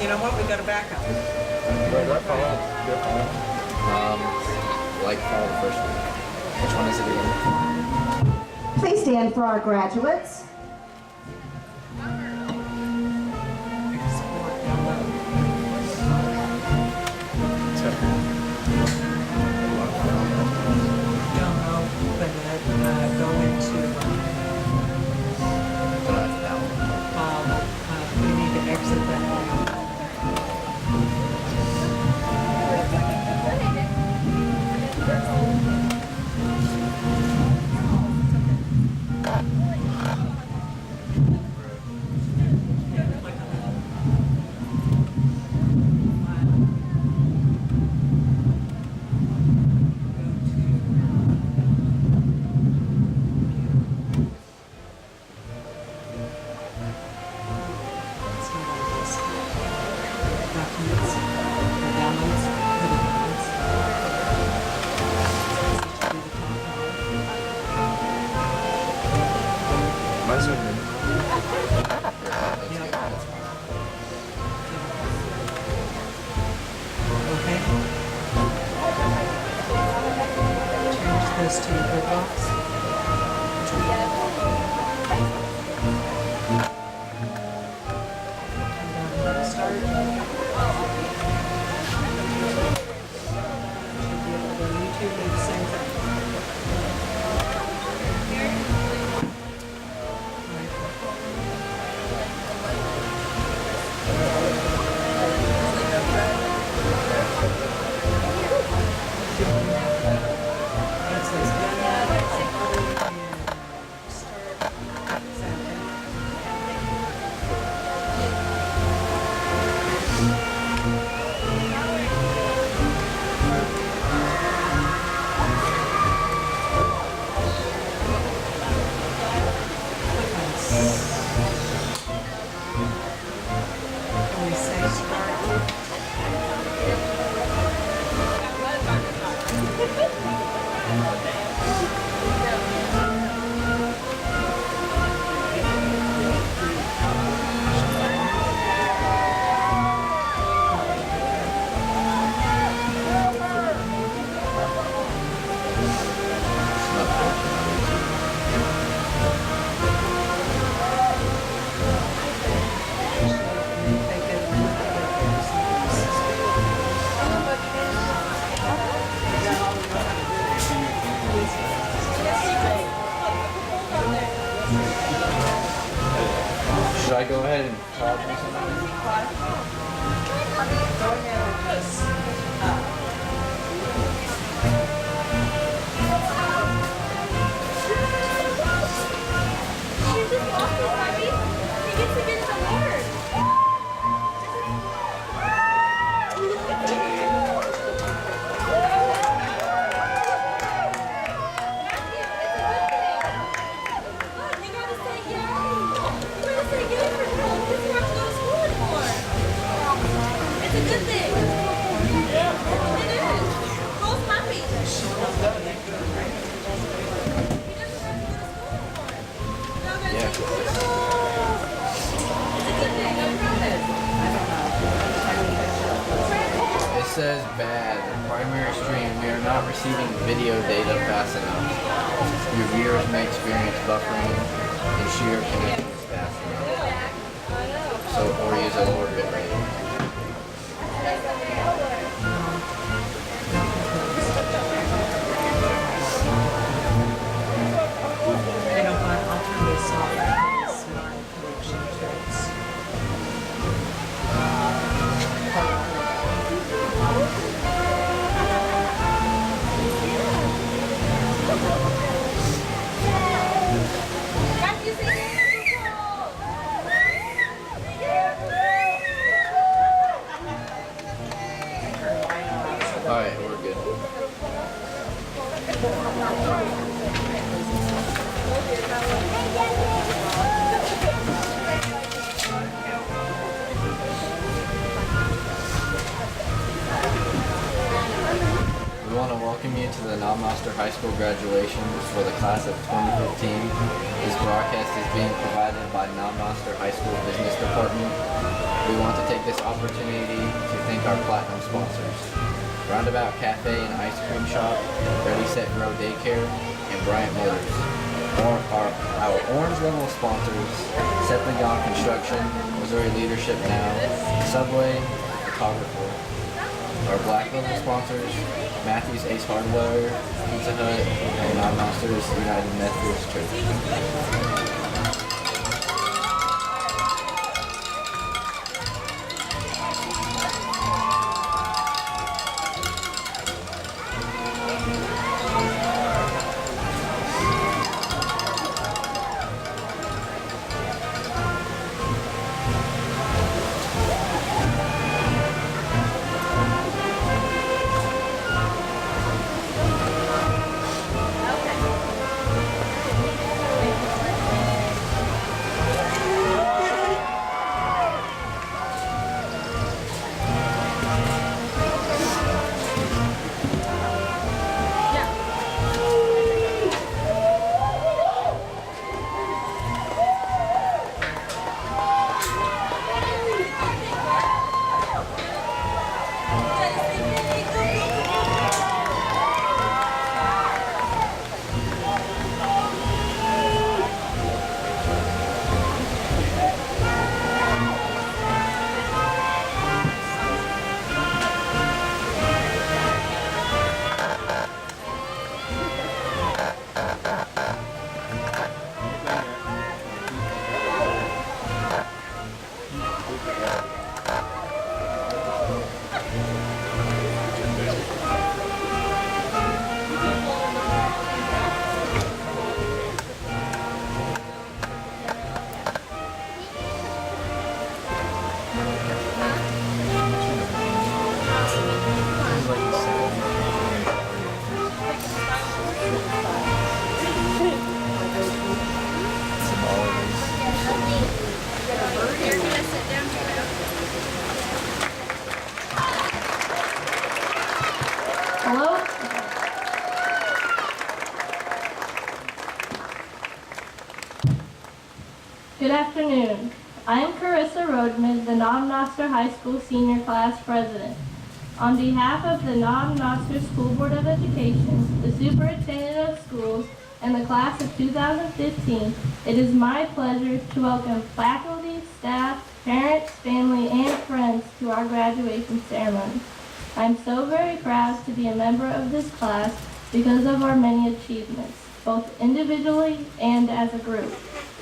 You know what? We got a backup. Where do I follow? Like follow the first one. Which one is it again? Please stand for our graduates. Go into we need to exit that now. This to your bird box. Start. Should be able to YouTube do the same thing. Should I go ahead and talk or something? Go ahead and just It says bad. Primary stream. We are not receiving video data fast enough. Your viewers may experience buffering and sheer connection fast enough. So, or use a lower bitrate. you know what? I'll turn this off. It's not connection traits. Alright, we're good. We want to welcome you to the Knobmaster High School graduation for the class of 2015. This broadcast is being provided by Knobmaster High School Business Department. We want to take this this opportunity to thank our platinum sponsors: Roundabout Cafe and Ice Cream Shop, Ready Set Grow Daycare, and Bryant Motors. Our orange level sponsors: Set the Yacht Construction, Missouri Leadership Now, Subway, Photographer. Our black level sponsors: Matthews Ace Hardware, Pizza Hut, and Nine Masters United Methodist Church. Good afternoon. I am Carissa Roadman, the Knob-Noster High School Senior Class President. On behalf of the Knob-Noster School Board of Education, the Superintendent of Schools, and the class of 2015, it is my pleasure to welcome faculty, staff, parents, family, and friends to our graduation ceremony. I'm so very proud to be a member of this class because of our many achievements, both individually and as a group.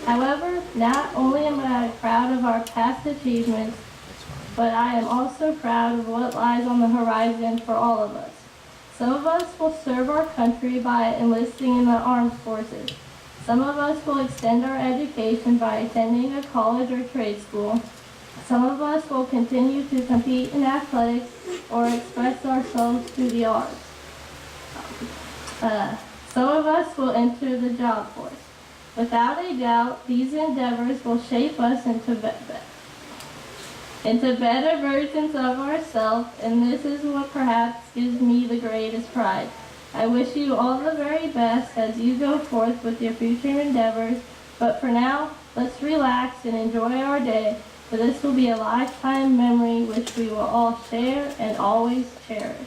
However, not only am I proud of our past achievements, but I am also proud of what lies on the horizon for all of us. Some of us will serve our country by enlisting in the armed forces. Some of us will extend our education by attending a college or trade school. Some of us will continue to compete in athletics or express ourselves through the arts. Some of us will enter the job force. Without a doubt, these endeavors will shape us into better versions of ourselves, and this is what perhaps gives me the greatest pride. I wish you all the very best as you go forth with your future endeavors, but for now, let's relax and enjoy our day, for this will be a lifetime memory which we will all share and always cherish.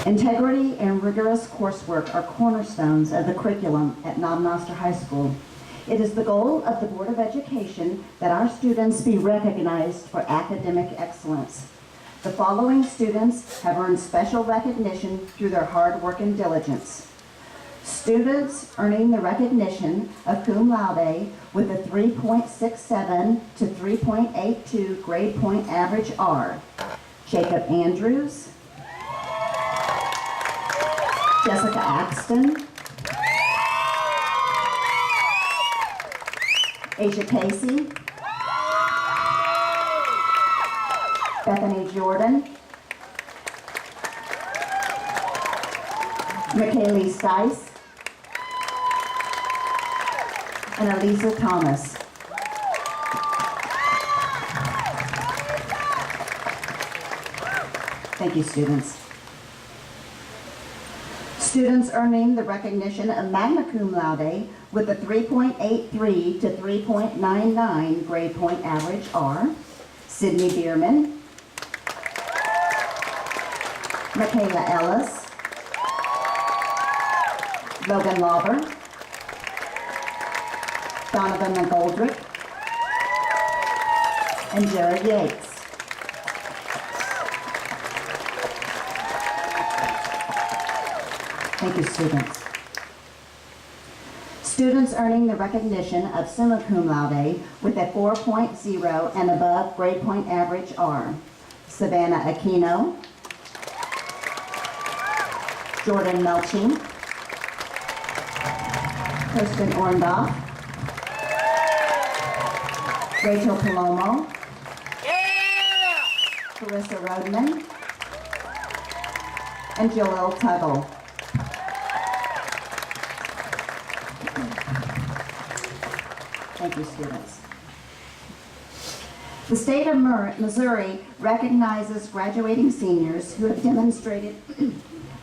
Integrity and rigorous coursework are cornerstones of the curriculum at Knob Noster High School. It is the goal of the Board of Education that our students be recognized for academic excellence. The following students have earned special recognition through their hard work and diligence. Students earning the recognition of cum laude with a 3.67 to 3.82 grade point average are Jacob Andrews, Jessica Axton, Asia Casey, Bethany Jordan, McKaylee Stice, and Elisa Thomas. Thank you, students. Students earning the recognition of magna cum laude with a 3.83 to 3.99 grade point average are Sydney Bierman, Michaela Ellis, Logan Lauber, Donovan McGoldrick, and Jared Yates. Thank you, students. Students earning the recognition of summa cum laude with a 4.0 and above grade point average are Savannah Aquino, Jordan Melching, Kristen Orndorff, Rachel Palomo, Carissa Roadman, and Joelle Tuggle. Thank you, students. The state of Missouri recognizes graduating seniors who have demonstrated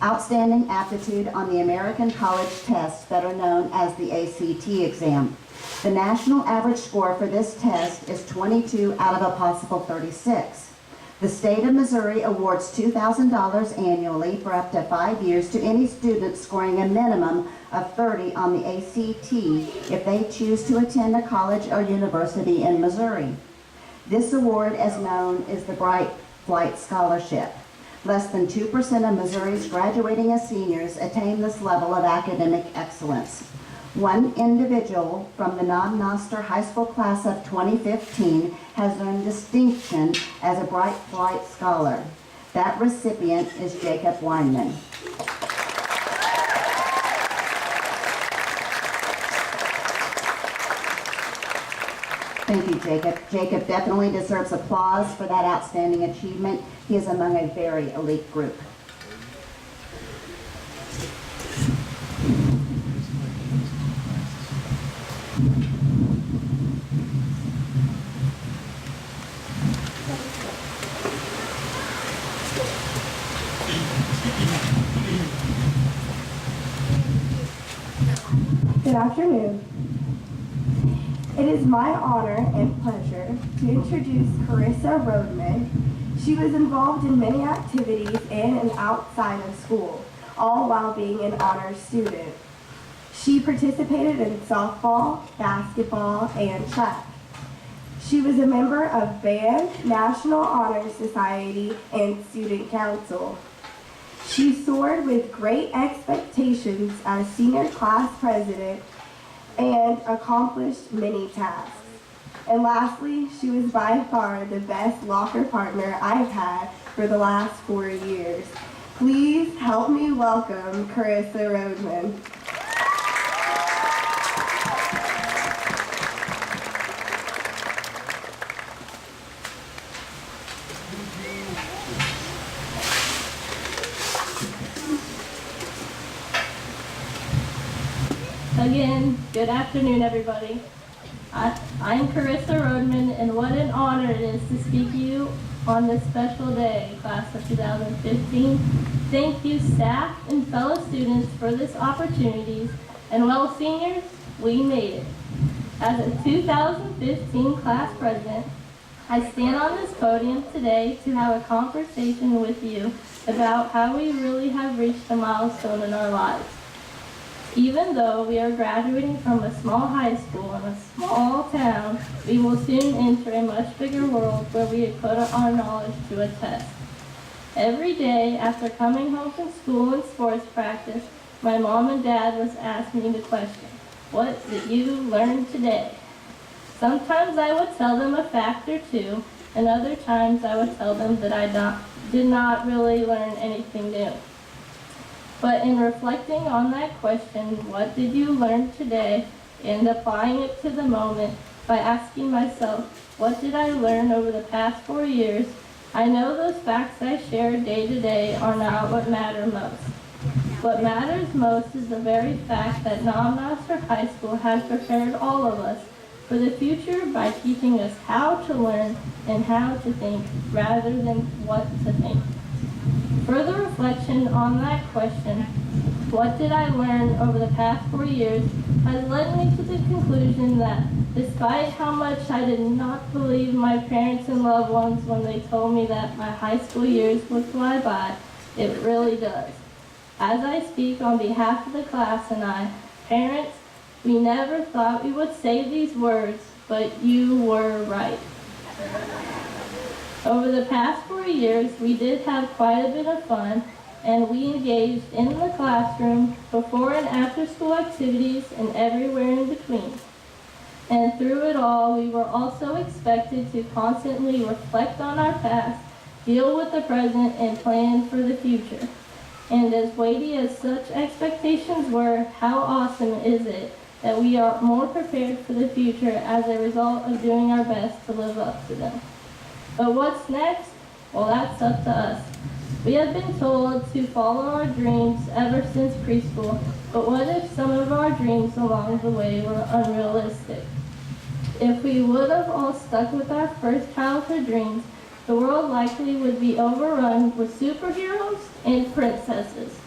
outstanding aptitude on the American College tests that are known as the ACT exam. The national average score for this test is 22 out of a possible 36. The state of Missouri awards $2,000 annually for up to 5 years to any student scoring a minimum of 30 on the ACT if they choose to attend a college or university in Missouri. This award is known as the Bright Flight Scholarship. Less than 2% of Missouri's graduating as seniors attain this level of academic excellence. One individual from the Knob-Noster High School class of 2015 has earned distinction as a Bright Flight Scholar. That recipient is Jacob Weinman. Thank you, Jacob. Jacob definitely deserves applause for that outstanding achievement. He is among a very elite group. Good afternoon. It is my honor and pleasure to introduce Carissa Roadman. She was involved in many activities in and outside of school, all while being an honors student. She participated in softball, basketball, and track. She was a member of band, National Honor Society, and Student Council. She soared with great expectations as senior class president and accomplished many tasks. And lastly, she was by far the best locker partner I've had for the last 4 years. Please help me welcome Carissa Roadman. Again, good afternoon, everybody. I'm Carissa Roadman, and what an honor it is to speak to you on this special day, class of 2015. Thank you, staff and fellow students, for this opportunity, and well, seniors, we made it. As a 2015 class president, I stand on this podium today to have a conversation with you about how we really have reached a milestone in our lives. Even though we are graduating from a small high school in a small town, we will soon enter a much bigger world where we put our knowledge to a test. Every day after coming home from school and sports practice, my mom and dad was asking me the question, "What did you learn today?" Sometimes I would tell them a fact or two, and other times I would tell them that I did not really learn anything new. But in reflecting on that question, what did you learn today, and applying it to the moment by asking myself, what did I learn over the past 4 years, I know those facts I share day to day are not what matter most. What matters most is the very fact that Knob-Noster High School has prepared all of us for the future by teaching us how to learn and how to think rather than what to think. Further reflection on that question, what did I learn over the past 4 years, has led me to the conclusion that despite how much I did not believe my parents and loved ones when they told me that my high school years would fly by, it really does. As I speak on behalf of the class and I, parents, we never thought we would say these words, but you were right. Over the past 4 years, we did have quite a bit of fun, and we engaged in the classroom, before and after school activities, and everywhere in between. And through it all, we were also expected to constantly reflect on our past, deal with the present, and plan for the future. And as weighty as such expectations were, how awesome is it that we are more prepared for the future as a result of doing our best to live up to them. But what's next? Well, that's up to us. We have been told to follow our dreams ever since preschool, but what if some of our dreams along the way were unrealistic? If we would have all stuck with our first childhood dreams, the world likely would be overrun with superheroes and princesses.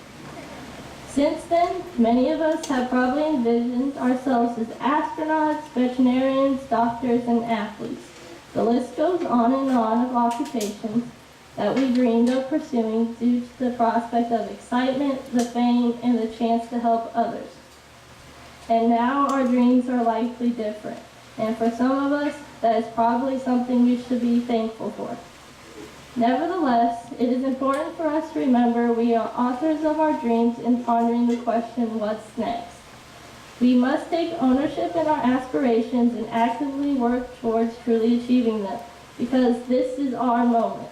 Since then, many of us have probably envisioned ourselves as astronauts, veterinarians, doctors, and athletes. The list goes on and on of occupations that we dreamed of pursuing due to the prospect of excitement, the fame, and the chance to help others. and now our dreams are likely different. And for some of us, that is probably something we should be thankful for. Nevertheless, it is important for us to remember we are authors of our dreams in pondering the question, what's next? We must take ownership in our aspirations and actively work towards truly achieving them, because this is our moment.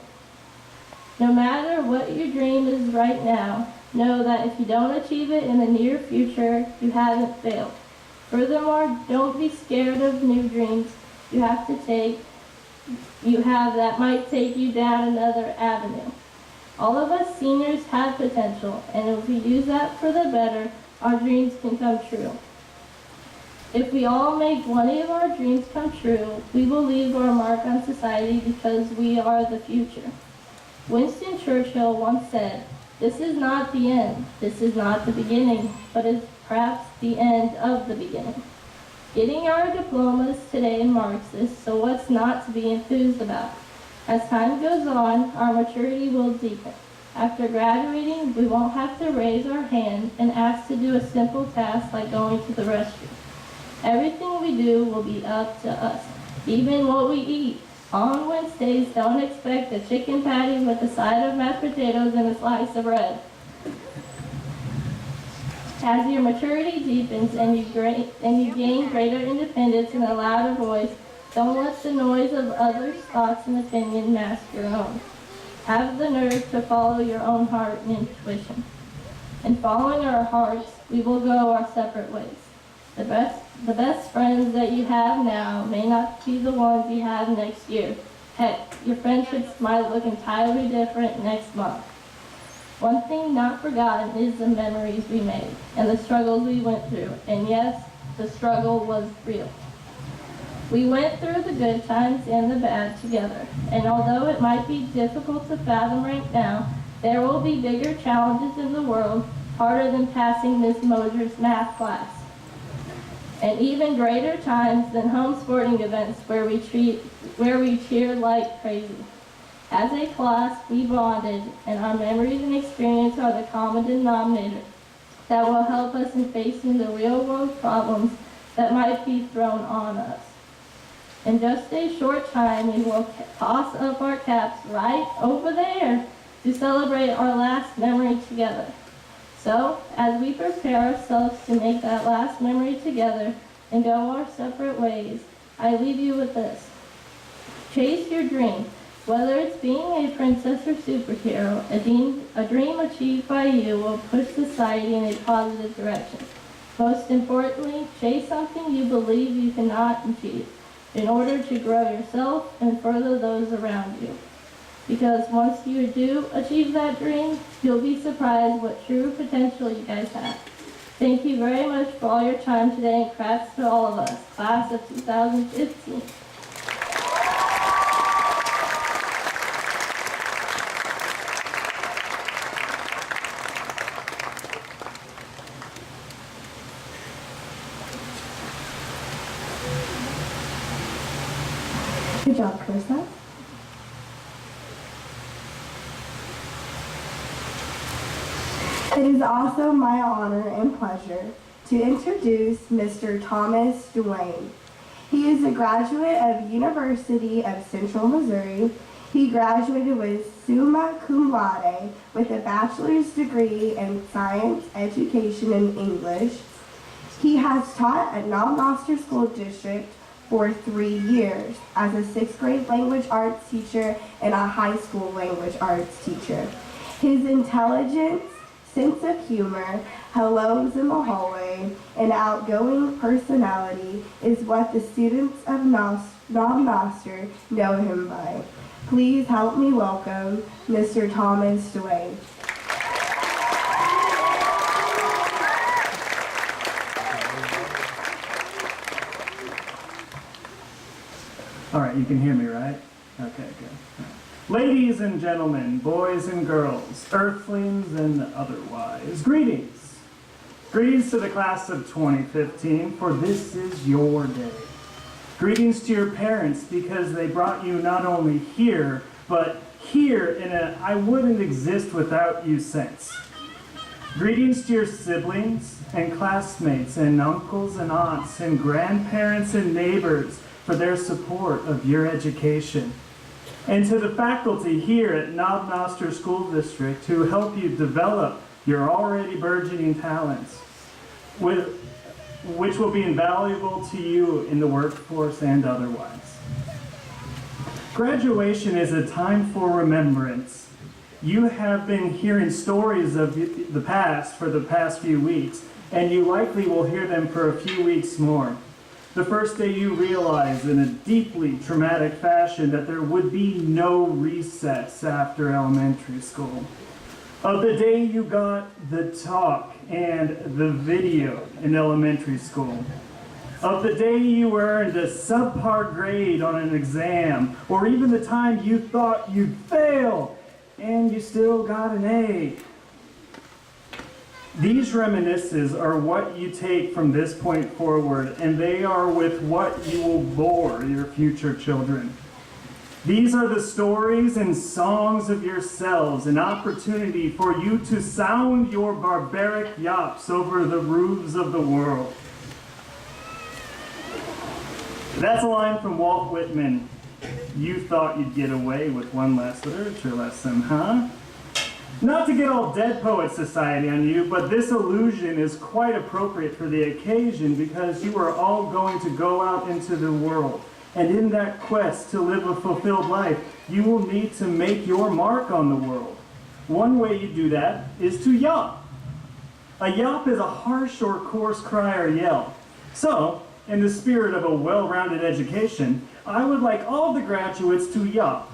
No matter what your dream is right now, know that if you don't achieve it in the near future, you haven't failed. Furthermore, don't be scared of new dreams you have that might take you down another avenue. All of us seniors have potential, and if we use that for the better, our dreams can come true. If we all make one of our dreams come true, we will leave our mark on society because we are the future. Winston Churchill once said, "This is not the end, this is not the beginning, but is perhaps the end of the beginning." Getting our diplomas today marks this, so what's not to be enthused about? As time goes on, our maturity will deepen. After graduating, we won't have to raise our hand and ask to do a simple task like going to the restroom. Everything we do will be up to us, even what we eat. On Wednesdays, don't expect a chicken patty with a side of mashed potatoes and a slice of bread. As your maturity deepens and you gain greater independence and a louder voice, don't let the noise of others' thoughts and opinion mask your own. Have the nerve to follow your own heart and intuition. In following our hearts, we will go our separate ways. The best friends that you have now may not be the ones you have next year. Heck, your friendships might look entirely different next month. One thing not forgotten is the memories we made and the struggles we went through. And yes, the struggle was real. We went through the good times and the bad together. And although it might be difficult to fathom right now, there will be bigger challenges in the world, harder than passing Miss Moser's math class. And even greater times than home sporting events where we cheer like crazy. As a class, we bonded, and our memories and experience are the common denominator that will help us in facing the real-world problems that might be thrown on us. In just a short time, we will toss up our caps right over there to celebrate our last memory together. So, as we prepare ourselves to make that last memory together and go our separate ways, I leave you with this. Chase your dream. Whether it's being a princess or superhero, a dream achieved by you will push society in a positive direction. Most importantly, chase something you believe you cannot achieve in order to grow yourself and further those around you. Because once you do achieve that dream, you'll be surprised what true potential you guys have. Thank you very much for all your time today, and congrats to all of us, class of 2015. Good job, Carissa. It is also my honor and pleasure to introduce Mr. Thomas Duane. He is a graduate of University of Central Missouri. He graduated with summa cum laude with a bachelor's degree in science education and English. He has taught at Noster School District for 3 years as a 6th grade language arts teacher and a high school language arts teacher. His intelligence, sense of humor, hellos in the hallway, and outgoing personality is what the students of Noster know him by. Please help me welcome Mr. Thomas Duane. All right, you can hear me, right? Okay, good. Ladies and gentlemen, boys and girls, earthlings and otherwise, greetings. Greetings to the class of 2015, for this is your day. Greetings to your parents, because they brought you not only here, but here in a I wouldn't exist without you sense. Greetings to your siblings and classmates and uncles and aunts and grandparents and neighbors for their support of your education. And to the faculty here at Knob Noster School District who help you develop your already burgeoning talents, which will be invaluable to you in the workforce and otherwise. Graduation is a time for remembrance. You have been hearing stories of the past for the past few weeks, and you likely will hear them for a few weeks more. The first day you realized in a deeply traumatic fashion that there would be no recess after elementary school. Of the day you got the talk and the video in elementary school. Of the day you earned a subpar grade on an exam, or even the time you thought you'd fail and you still got an A. These reminiscences are what you take from this point forward, and they are with what you will bore your future children. These are the stories and songs of yourselves, an opportunity for you to sound your barbaric yaps over the roofs of the world. That's a line from Walt Whitman. You thought you'd get away with one last literature lesson, huh? Not to get all Dead Poet Society on you, but this allusion is quite appropriate for the occasion because you are all going to go out into the world. And in that quest to live a fulfilled life, you will need to make your mark on the world. One way you do that is to yelp. A yelp is a harsh or coarse cry or yell. So, in the spirit of a well-rounded education, I would like all the graduates to yelp.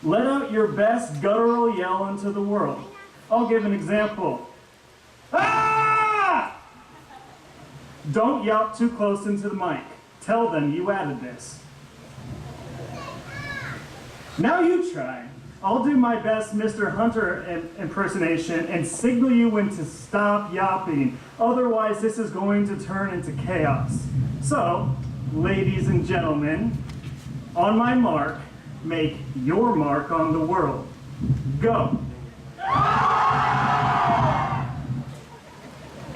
Let out your best guttural yell into the world. I'll give an example. Ah! Don't yelp too close into the mic. Tell them you added this. Now you try. I'll do my best Mr. Hunter impersonation and signal you when to stop yapping. Otherwise, this is going to turn into chaos. So, ladies and gentlemen, on my mark, make your mark on the world. Go.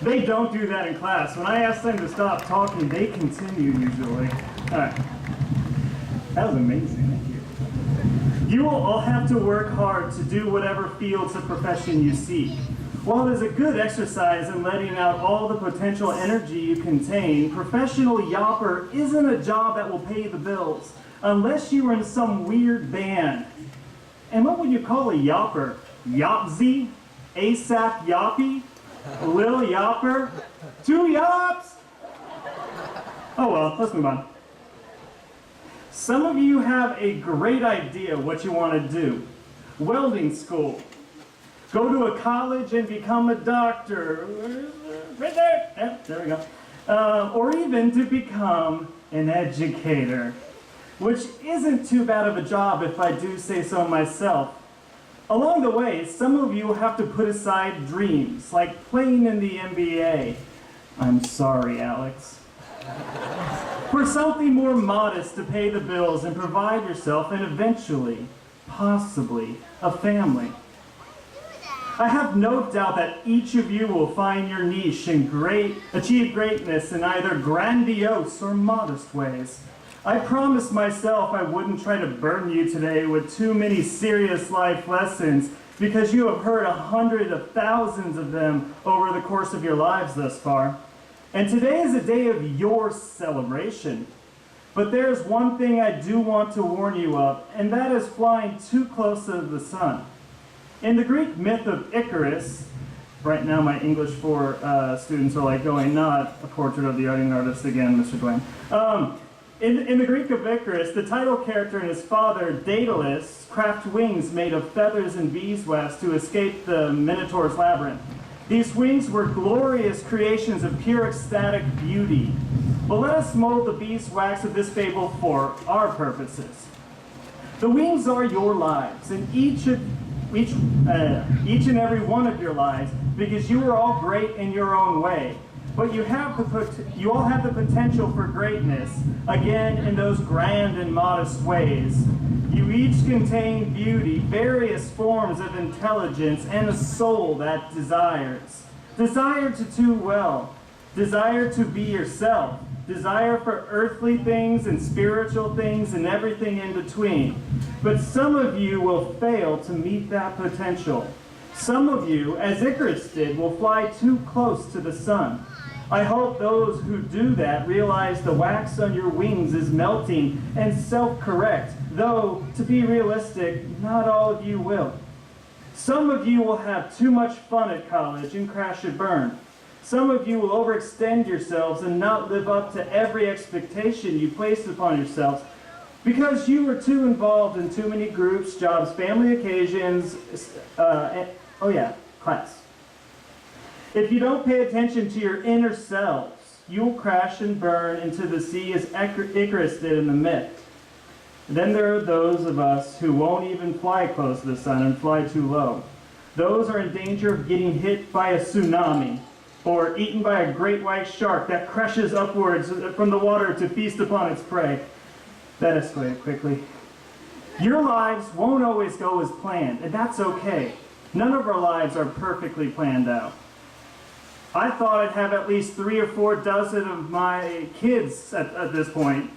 They don't do that in class. When I ask them to stop talking, they continue usually. All right. That was amazing. Thank you. You will all have to work hard to do whatever fields of profession you seek. While it is a good exercise in letting out all the potential energy you contain, professional yopper isn't a job that will pay the bills. Unless you were in some weird band. And what would you call a yopper? Yopsy? ASAP Yoppy? Lil Yopper? 2 yops? Oh well, let's move on. Some of you have a great idea what you want to do. Welding school. Go to a college and become a doctor. Right there. Yeah, there we go. Or even to become an educator. Which isn't too bad of a job if I do say so myself. Along the way, some of you have to put aside dreams, like playing in the NBA. I'm sorry, Alex. For something more modest to pay the bills and provide yourself and eventually, possibly, a family. I have no doubt that each of you will find your niche and achieve greatness in either grandiose or modest ways. I promised myself I wouldn't try to burden you today with too many serious life lessons because you have heard 100 of thousands of them over the course of your lives thus far. And today is a day of your celebration. But there's one thing I do want to warn you of, and that is flying too close to the sun. In the Greek myth of Icarus, right now my English 4 students are like going, not a portrait of the young artist again, Mr. Duane. In the Greek of Icarus, the title character and his father, Daedalus, craft wings made of feathers and beeswax to escape the Minotaur's labyrinth. These wings were glorious creations of pure ecstatic beauty. But let us mold the beeswax of this fable for our purposes. The wings are your lives, and each and every one of your lives, because you are all great in your own way. But you all have the potential for greatness, again in those grand and modest ways. You each contain beauty, various forms of intelligence, and a soul that desires. desire to do well, desire to be yourself, desire for earthly things and spiritual things and everything in between. But some of you will fail to meet that potential. Some of you, as Icarus did, will fly too close to the sun. I hope those who do that realize the wax on your wings is melting and self-correct, though, to be realistic, not all of you will. Some of you will have too much fun at college and crash and burn. Some of you will overextend yourselves and not live up to every expectation you placed upon yourselves because you were too involved in too many groups, jobs, family occasions, class. If you don't pay attention to your inner selves, you will crash and burn into the sea as Icarus did in the myth. Then there are those of us who won't even fly close to the sun and fly too low. Those are in danger of getting hit by a tsunami or eaten by a great white shark that crashes upwards from the water to feast upon its prey. That escalated quickly. Your lives won't always go as planned, and that's okay. None of our lives are perfectly planned out. I thought I'd have at least 3 or 4 dozen of my kids at this point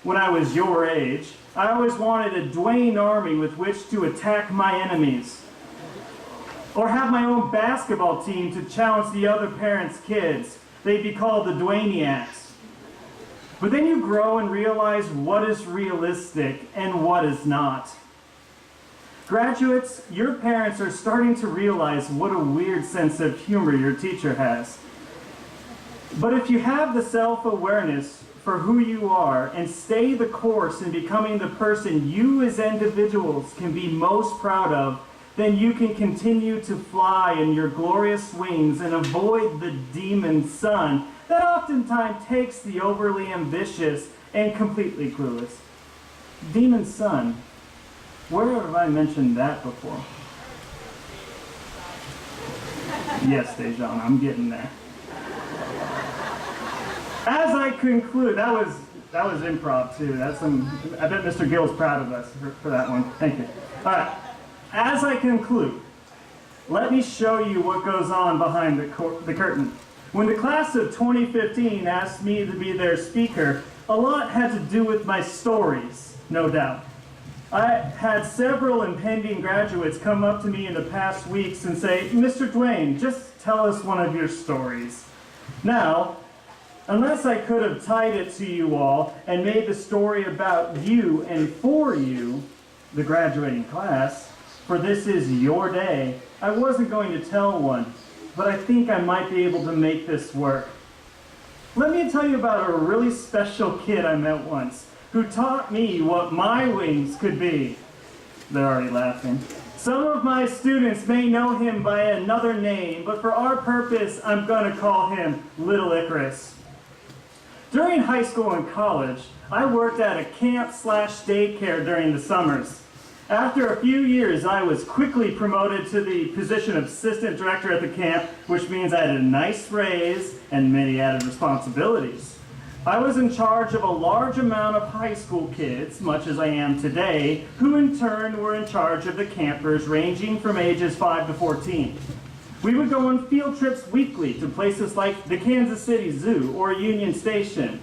when I was your age. I always wanted a Duane army with which to attack my enemies. Or have my own basketball team to challenge the other parents' kids. They'd be called the Duaniacs. But then you grow and realize what is realistic and what is not. Graduates, your parents are starting to realize what a weird sense of humor your teacher has. But if you have the self-awareness for who you are and stay the course in becoming the person you as individuals can be most proud of, then you can continue to fly in your glorious wings and avoid the demon sun that oftentimes takes the overly ambitious and completely clueless. Demon sun. Where have I mentioned that before? Yes, Dejan, I'm getting there. As I conclude, that was improv too. I bet Mr. Gill's proud of us for that one. Thank you. All right. As I conclude, let me show you what goes on behind the curtain. When the class of 2015 asked me to be their speaker, a lot had to do with my stories, no doubt. I had several impending graduates come up to me in the past weeks and say, "Mr. Duane, just tell us one of your stories." Now, unless I could have tied it to you all and made the story about you and for you, the graduating class, for this is your day, I wasn't going to tell one, but I think I might be able to make this work. Let me tell you about a really special kid I met once who taught me what my wings could be. They're already laughing. Some of my students may know him by another name, but for our purpose, I'm going to call him Little Icarus. During high school and college, I worked at a camp/daycare during the summers. After a few years, I was quickly promoted to the position of assistant director at the camp, which means I had a nice raise and many added responsibilities. I was in charge of a large amount of high school kids, much as I am today, who in turn were in charge of the campers ranging from ages 5 to 14. We would go on field trips weekly to places like the Kansas City Zoo or Union Station.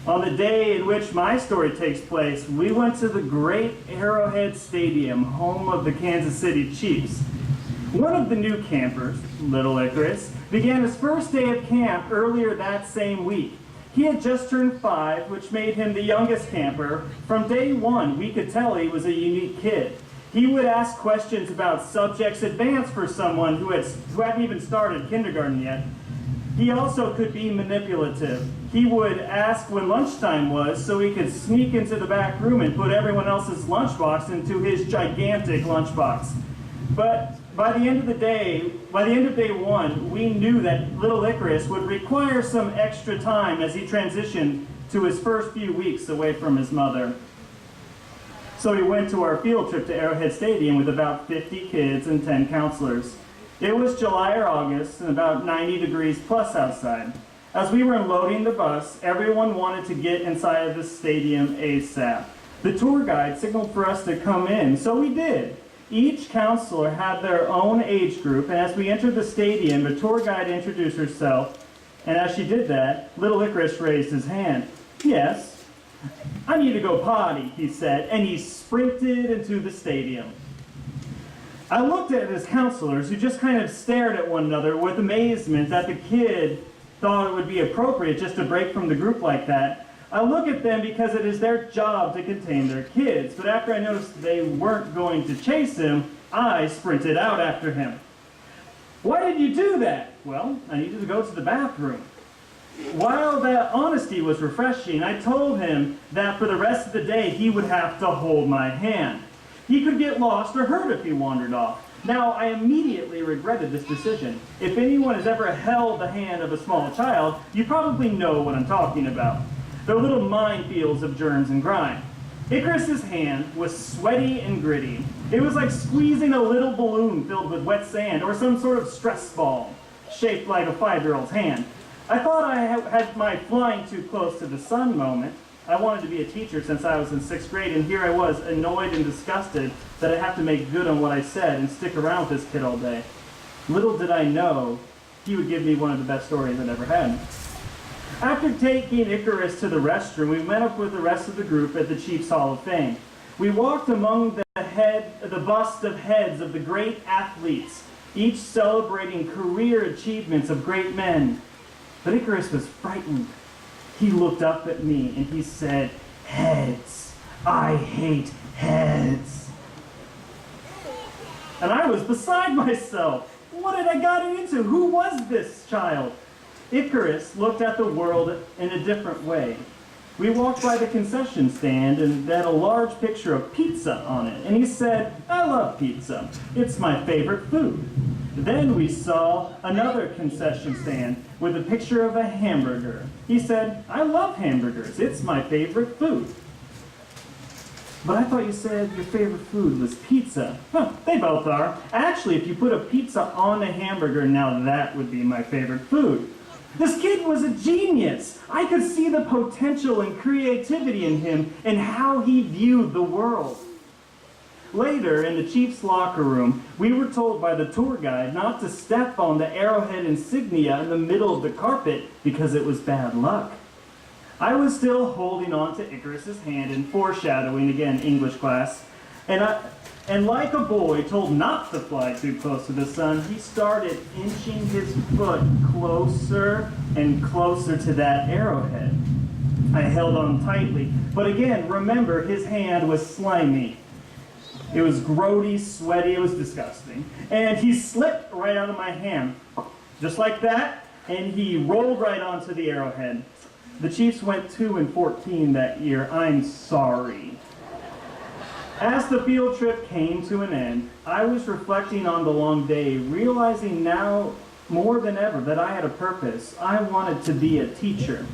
On the day in which my story takes place, we went to the great Arrowhead Stadium, home of the Kansas City Chiefs. One of the new campers, Little Icarus, began his first day of camp earlier that same week. He had just turned 5, which made him the youngest camper. From day one, we could tell he was a unique kid. He would ask questions about subjects advanced for someone who hadn't even started kindergarten yet. He also could be manipulative. He would ask when lunchtime was so he could sneak into the back room and put everyone else's lunchbox into his gigantic lunchbox. But by the end of day 1, we knew that Little Icarus would require some extra time as he transitioned to his first few weeks away from his mother. So we went to our field trip to Arrowhead Stadium with about 50 kids and 10 counselors. It was July or August and about 90 degrees plus outside. As we were unloading the bus, everyone wanted to get inside of the stadium ASAP. The tour guide signaled for us to come in, so we did. Each counselor had their own age group, and as we entered the stadium, the tour guide introduced herself, and as she did that, little Icarus raised his hand. Yes, I need to go potty, he said, and he sprinted into the stadium. I looked at his counselors, who just kind of stared at one another with amazement that the kid thought it would be appropriate just to break from the group like that. I look at them because it is their job to contain their kids, but after I noticed they weren't going to chase him, I sprinted out after him. Why did you do that? Well, I needed to go to the bathroom. While that honesty was refreshing, I told him that for the rest of the day he would have to hold my hand. He could get lost or hurt if he wandered off. Now, I immediately regretted this decision. If anyone has ever held the hand of a small child, you probably know what I'm talking about. They're little minefields of germs and grime. Icarus's hand was sweaty and gritty. It was like squeezing a little balloon filled with wet sand or some sort of stress ball, shaped like a 5-year-old's hand. I thought I had my flying too close to the sun moment. I wanted to be a teacher since I was in 6th grade, and here I was, annoyed and disgusted that I have to make good on what I said and stick around with this kid all day. Little did I know he would give me one of the best stories I'd ever had. After taking Icarus to the restroom, we met up with the rest of the group at the Chiefs Hall of Fame. We walked among the bust of heads of the great athletes, each celebrating career achievements of great men. But Icarus was frightened. He looked up at me and he said, "Heads. I hate heads." And I was beside myself. What had I gotten into? Who was this child? Icarus looked at the world in a different way. We walked by the concession stand and they had a large picture of pizza on it. And he said, "I love pizza. It's my favorite food." Then we saw another concession stand with a picture of a hamburger. He said, "I love hamburgers. It's my favorite food." But I thought you said your favorite food was pizza. Huh, they both are. Actually, if you put a pizza on a hamburger, now that would be my favorite food. This kid was a genius. I could see the potential and creativity in him and how he viewed the world. Later, in the Chiefs' locker room, we were told by the tour guide not to step on the Arrowhead insignia in the middle of the carpet because it was bad luck. I was still holding on to Icarus's hand and foreshadowing, again, English class, and like a boy told not to fly too close to the sun, he started inching his foot closer and closer to that arrowhead. I held on tightly, but again, remember, his hand was slimy. It was grody, sweaty, it was disgusting. And he slipped right out of my hand, just like that, and he rolled right onto the arrowhead. The Chiefs went 2-14 that year. I'm sorry. As the field trip came to an end, I was reflecting on the long day, realizing now more than ever that I had a purpose. I wanted to be a teacher.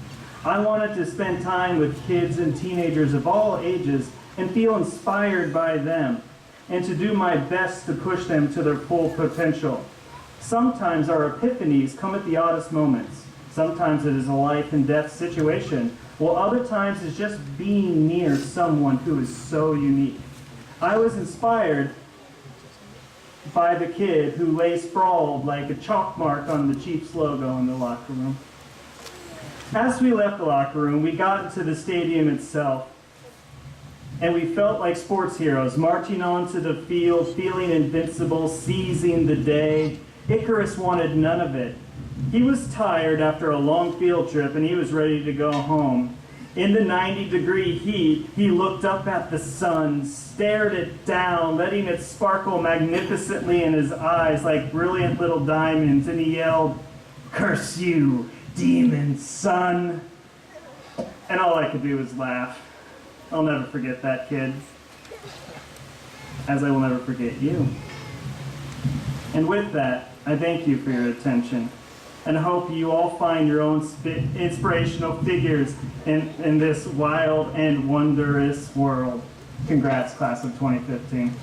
I wanted to spend time with kids and teenagers of all ages and feel inspired by them, and to do my best to push them to their full potential. Sometimes our epiphanies come at the oddest moments. Sometimes it is a life and death situation, while other times it's just being near someone who is so unique. I was inspired by the kid who lay sprawled like a chalk mark on the Chiefs logo in the locker room. As we left the locker room, we got into the stadium itself, and we felt like sports heroes, marching onto the field, feeling invincible, seizing the day. Icarus wanted none of it. He was tired after a long field trip, and he was ready to go home. In the 90-degree heat, he looked up at the sun, stared it down, letting it sparkle magnificently in his eyes like brilliant little diamonds, and he yelled, "Curse you, demon sun!" And all I could do was laugh. I'll never forget that kid, as I will never forget you. And with that, I thank you for your attention, and hope you all find your own inspirational figures in this wild and wondrous world. Congrats, class of 2015.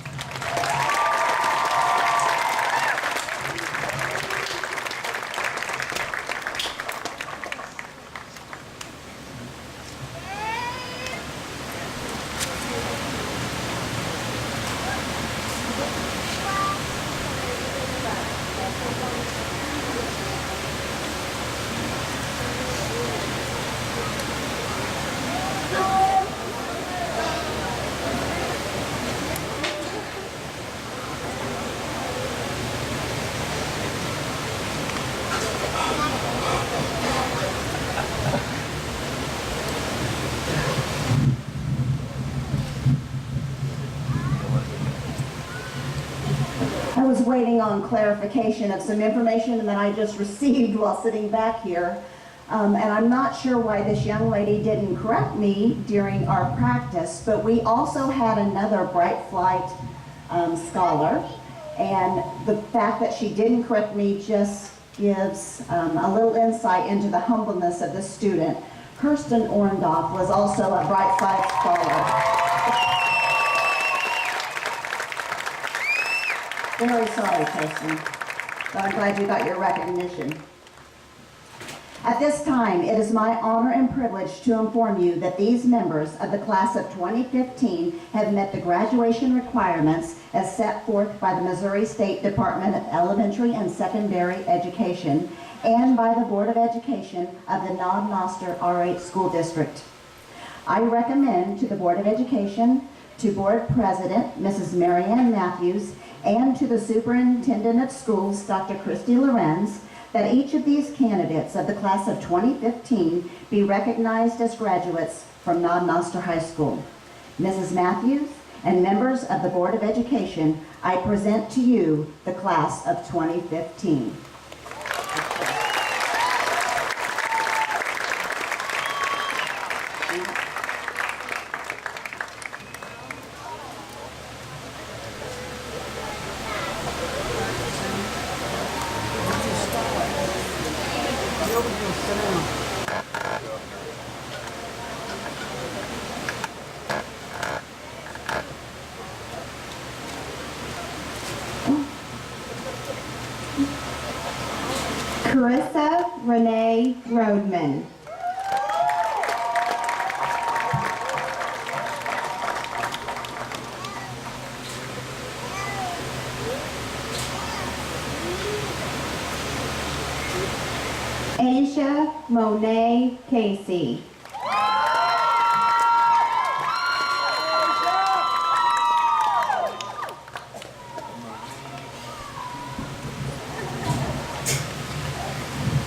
was waiting on clarification of some information that I just received while sitting back here. And I'm not sure why this young lady didn't correct me during our practice, but we also had another Bright Flight scholar, and the fact that she didn't correct me just gives a little insight into the humbleness of this student. Kirsten Orndorff was also a Bright Flight scholar. Very sorry, Kirsten, but I'm glad you got your recognition. At this time, it is my honor and privilege to inform you that these members of the class of 2015 have met the graduation requirements as set forth by the Missouri State Department of Elementary and Secondary Education and by the Board of Education of the Knob-Noster R8 School District. I recommend to the Board of Education, to Board President Mrs. Marianne Matthews, and to the Superintendent of Schools, Dr. Christy Lorenz, that each of these candidates of the class of 2015 be recognized as graduates from Knob-Noster High School. Mrs. Matthews and members of the Board of Education, I present to you the class of 2015. Carissa Roadman. Asia Monet Casey.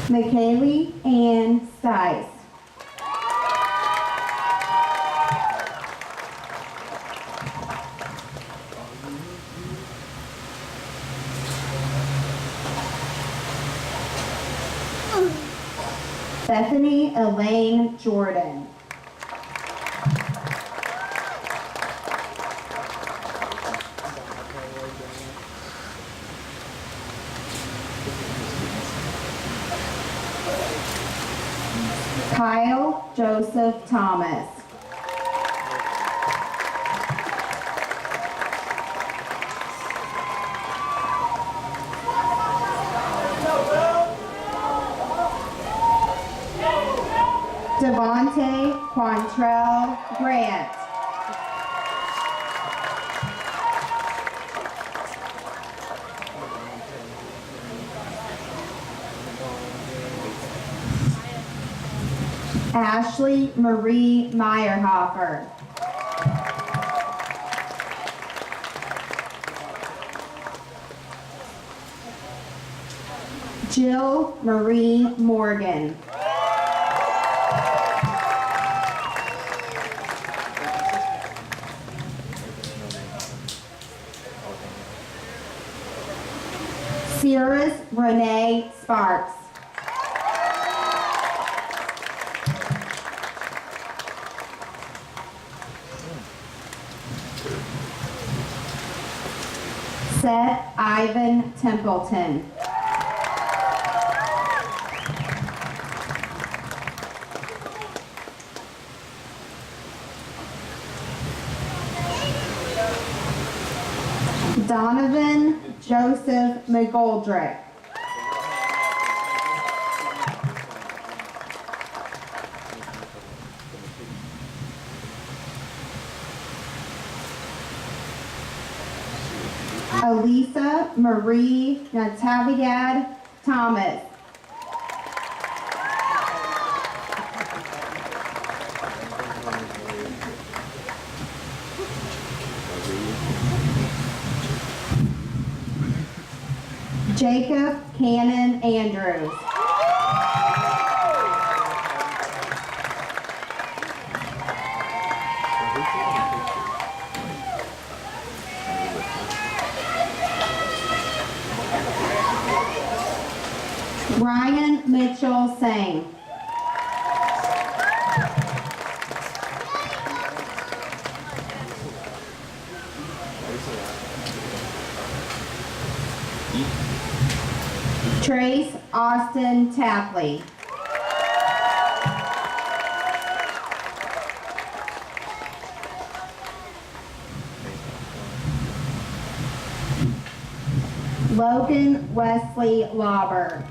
McKaylee Ann Stice. Bethany Elaine Jordan. Kyle Joseph Thomas. Devontae Quantrell Grant. Ashley Marie Meyerhofer. Jill Marie Morgan. Cirrus Renee Sparks. Seth Ivan Templeton. Donovan Joseph McGoldrick. Elisa Marie Natavidad Thomas. Jacob Cannon Andrews. Ryan Mitchell Sang. Trace Austin Tapley. Logan Wesley Lauber.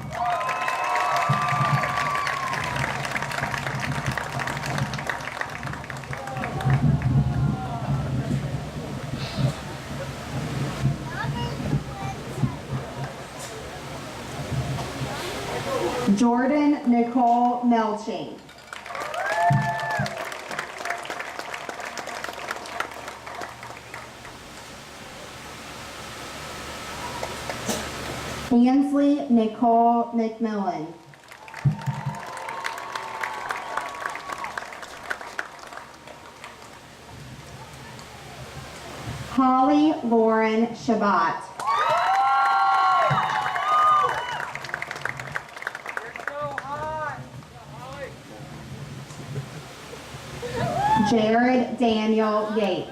Jordan Nicole Melching. Ansley Nicole McMillan. Holly Lauren Shabbat. Jared Daniel Yates.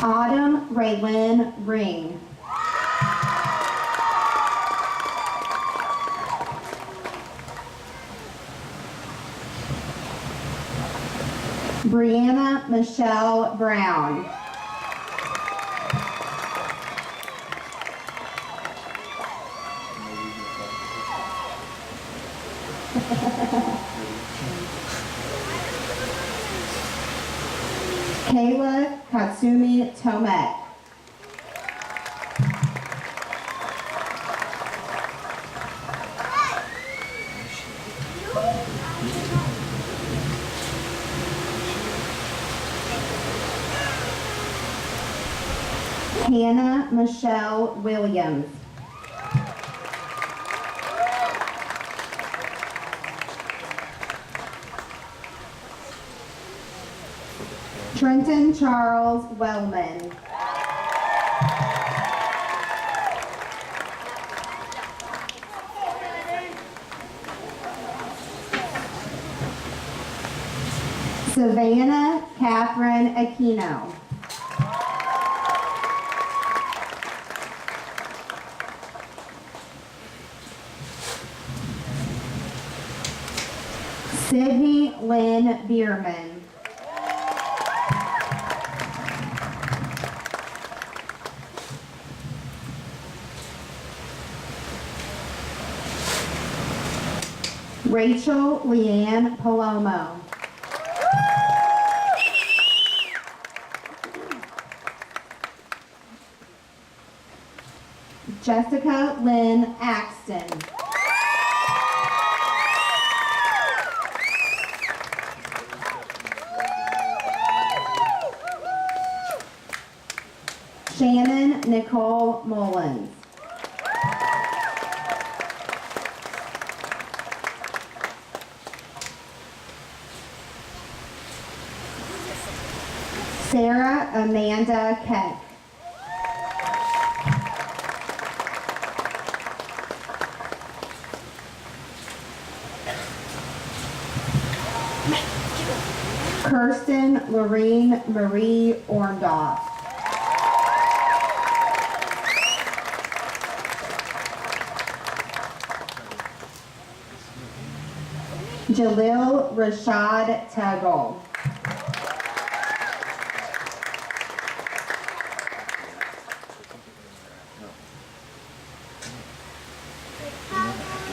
Autumn Raylyn Ring. Brianna Michelle Brown. Kayla Katsumi Tomek. Hannah Michelle Williams. Trenton Charles Wellman. Savannah Catherine Aquino. Sydney Lynn Bierman. Rachel Leanne Palomo. Jessica Lynn Axton. Shannon Nicole Mullins. Sarah Amanda Keck. Kirsten Lorene Marie Orndorff. Jalil Rashad Taggle.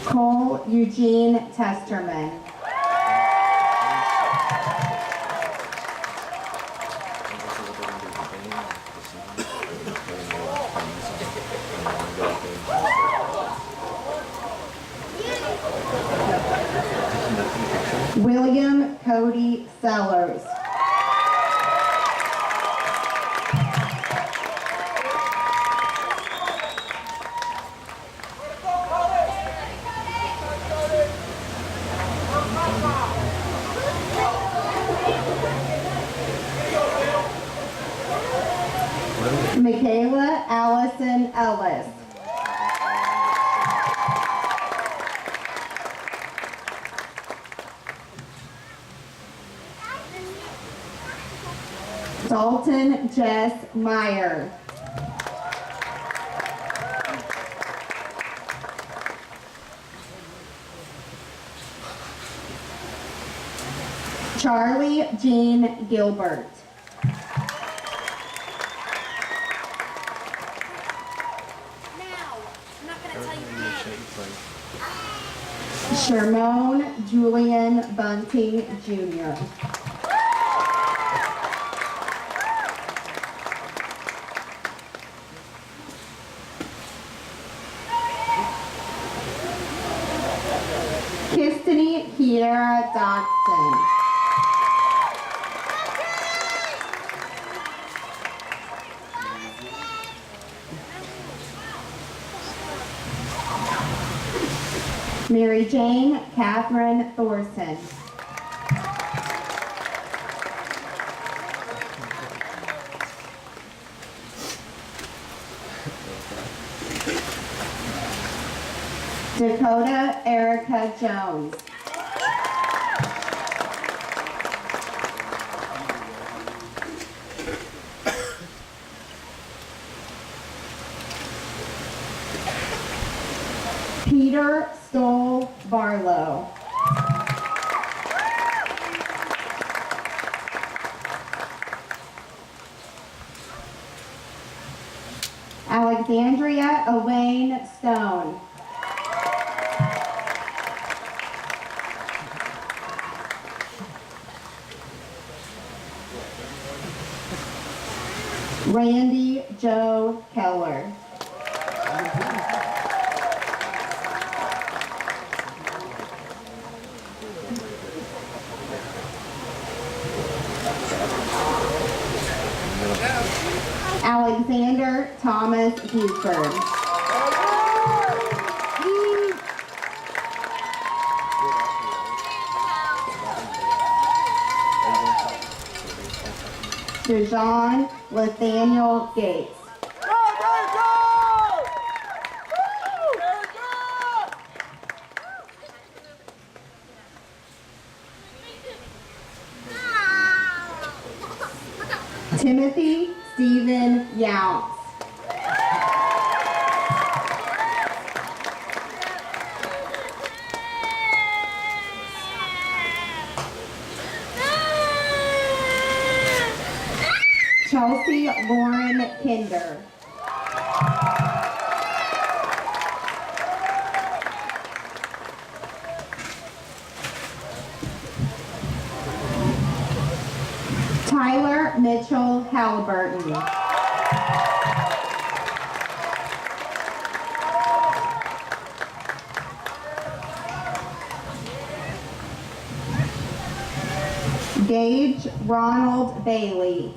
Cole Eugene Testerman. William Cody Sellers. Michaela Allison Ellis. Dalton Jess Meyer. Charlie Jean Gilbert. Shermone Julian Bunting Jr. Kistany Kiera Dodson. Mary Jane Catherine Thorson. Dakota Erica Jones. Peter Stoll Barlow. Alexandria Elaine Stone. Randy Joe Keller. Alexander Thomas Buford. Dejan Nathaniel Gates. Timothy Stephen Younts. Chelsea Lauren Kinder. Tyler Mitchell Halliburton. Gage Ronald Bailey.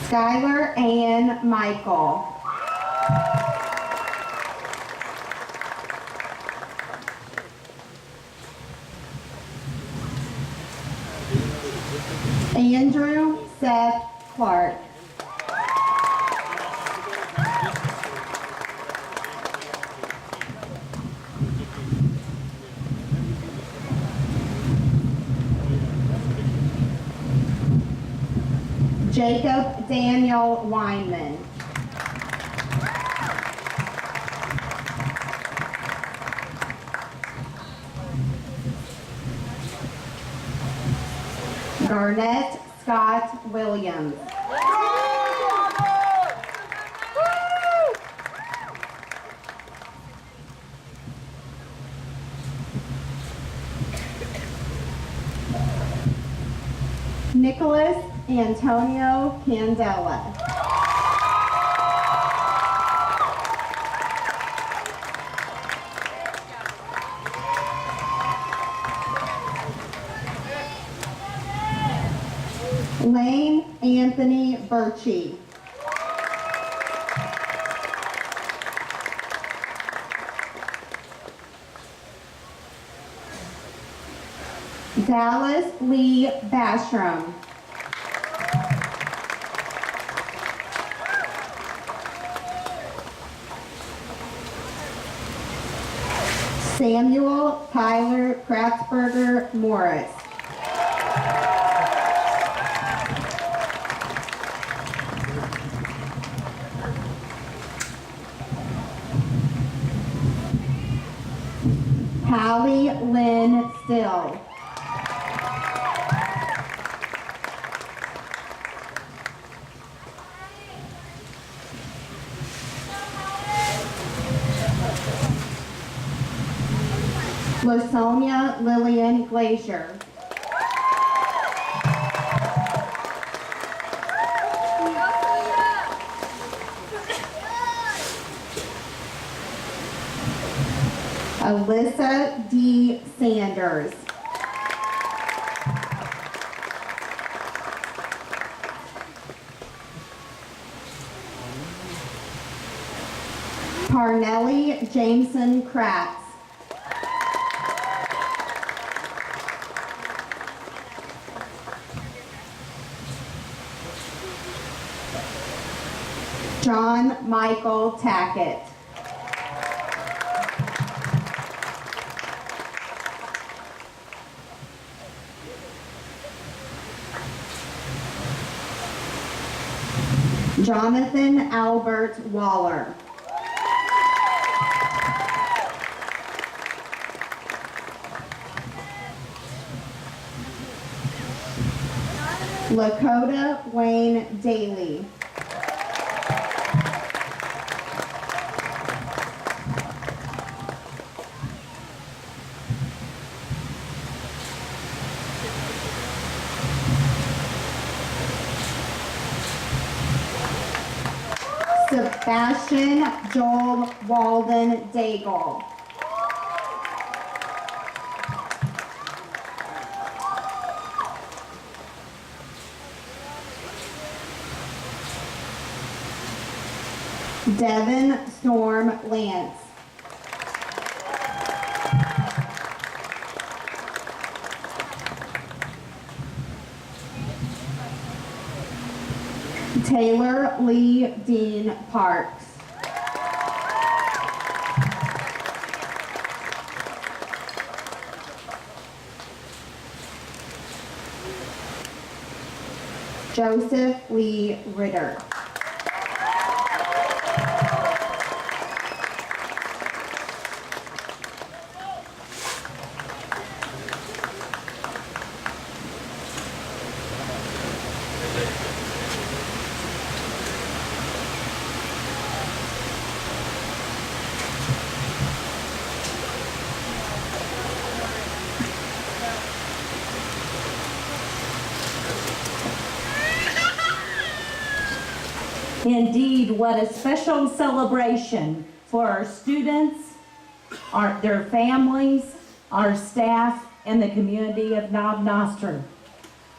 Skylar Ann Michael. Andrew Seth Clark. Jacob Daniel Weinman. Garnett Scott Williams. Nicholas Antonio Candela. Lane Anthony Birchie. Dallas Lee Bashram. Samuel Tyler Kratzberger Morris. Hallie Lynn Still. Lasonia Lillian Glacier. Alyssa D. Sanders. Parnelli Jameson Kratz. John Michael Tackett. Jonathan Albert Waller. Lakota Wayne Daly. Sebastian Joel Walden Daigle. Devin Storm Lance. Taylor Lee Dean Parks. Joseph Lee Ritter. Indeed, what a special celebration for our students, their families, our staff, and the community of Knob Noster.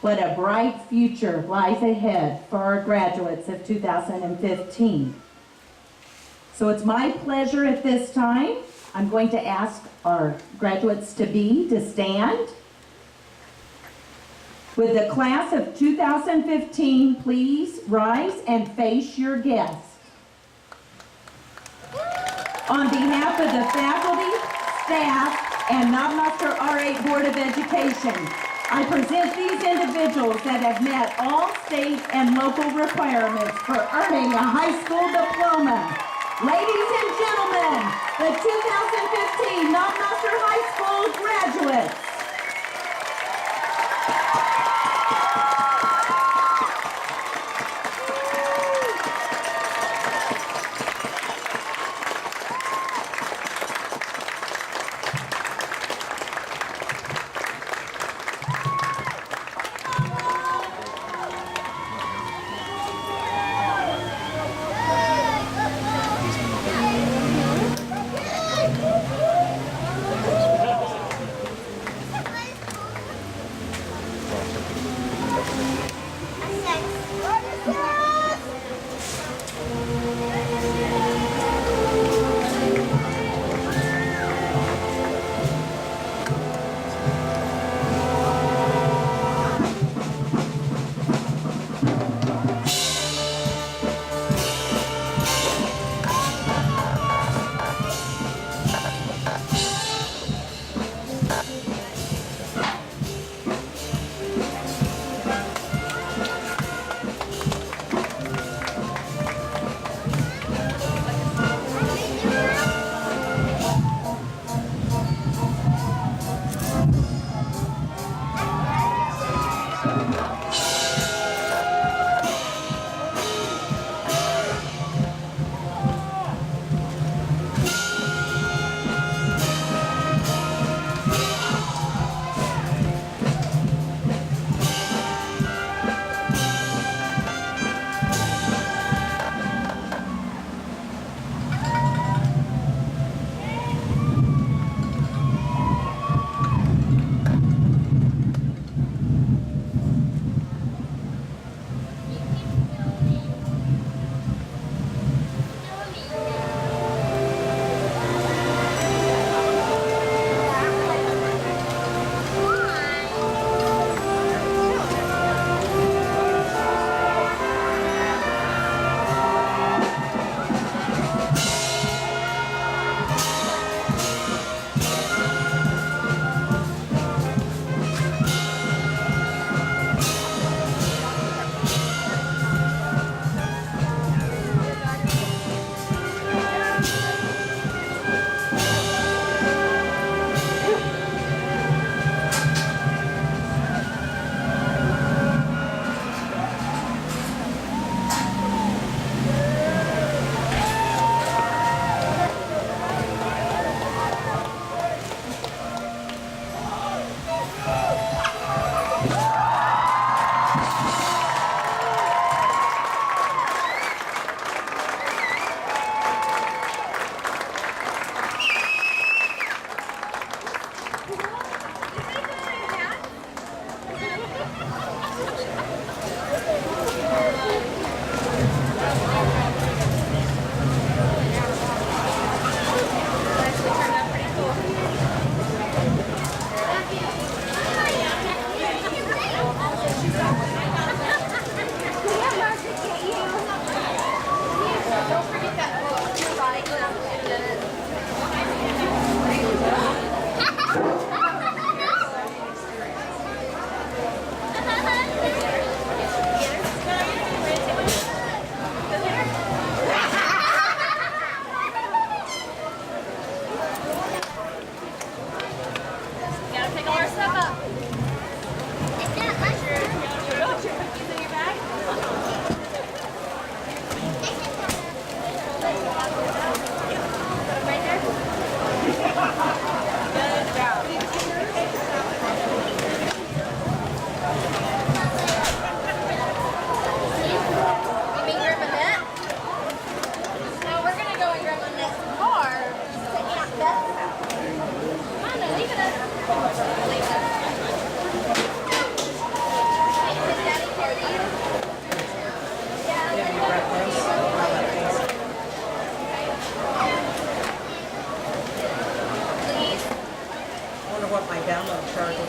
What a bright future lies ahead for our graduates of 2015. So it's my pleasure at this time, I'm going to ask our graduates to stand. With the class of 2015, please rise and face your guests. On behalf of the faculty, staff, and Knob Noster R8 Board of Education, I present these individuals that have met all state and local requirements for earning a high school diploma. Ladies and gentlemen, the 2015 Knob Noster High School graduates.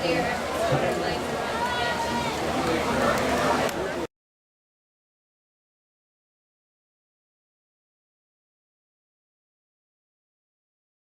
clear, explorative life.